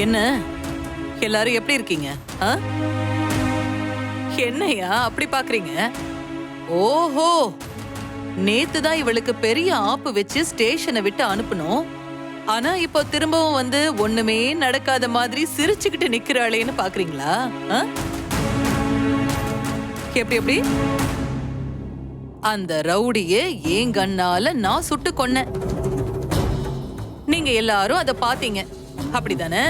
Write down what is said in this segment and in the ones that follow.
என்ன எல்லாரும் எப்படி இருக்கீங்க? என்னையா அப்படி பாக்குறீங்க? ஓஹோ, நேத்து தான் இவளுக்கு பெரிய ஆப்பு வச்சு ஸ்டேஷனை விட்டு அனுப்பணும். ஆனா இப்போ திரும்பவும் வந்து ஒண்ணுமே நடக்காத மாதிரி சிரிச்சுக்கிட்டு நிக்கிறாளேன்னு பாக்குறீங்களா? எப்படி எப்படி? அந்த ரவுடிய ஏன் கண்ணால நான் சுட்டு கொன்னேன். நீங்க எல்லாரும் அத பாத்தீங்க, அப்படிதானே?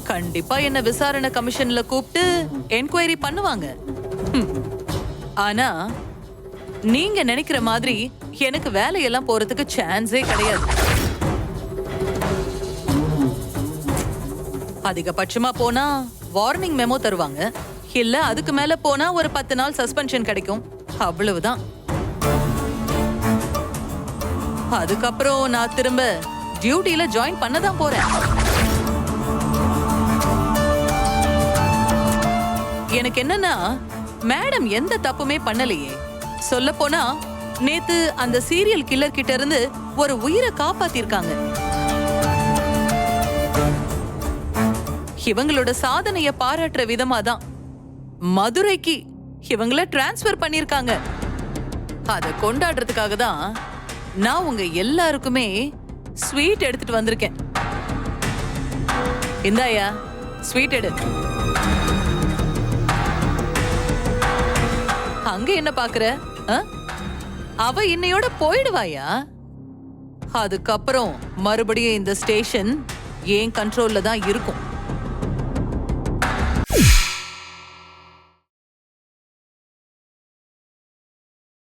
கண்டிப்பா என்ன விசாரணை கமிஷன்ல கூப்பிட்டு என்கொயரி பண்ணுவாங்க. ஆனா நீங்க நினைக்கிற மாதிரி எனக்கு வேலையெல்லாம் போறதுக்கு சான்ஸே கிடையாது. அதிகபட்சமா போனா வார்னிங் மெமோ தருவாங்க, இல்ல அதுக்கு மேல போனா ஒரு 10 நாள் சஸ்பென்ஷன் கிடைக்கும், அவ்வளவுதான். அதுக்கப்புறம் நான் திரும்ப டியூட்டில ஜாயின் பண்ணதான் போறேன். எனக்கு என்னன்னா, மேடம் எந்த தப்புமே பண்ணலையே. சொல்ல போனா நேத்து அந்த சீரியல் கில்லர் கிட்ட இருந்து ஒரு உயிரை காப்பாத்திருக்காங்க. இவங்களோட சாதனைய பாராட்டுற விதமா தான் மதுரைக்கு இவங்கள டிரான்ஸ்பர் பண்ணிருக்காங்க. அத கொண்டாடுறதுக்காக தான் நான் உங்க எல்லாருக்குமே ஸ்வீட் எடுத்துட்டு வந்திருக்கேன். இந்தாயா ஸ்வீட் எடு. அங்க என்ன பாக்குற? அவ இன்னையோட போயிடுவாயா? அதுக்கப்புறம் மறுபடியும் இந்த ஸ்டேஷன் ஏன் கண்ட்ரோல்ல தான் இருக்கும்.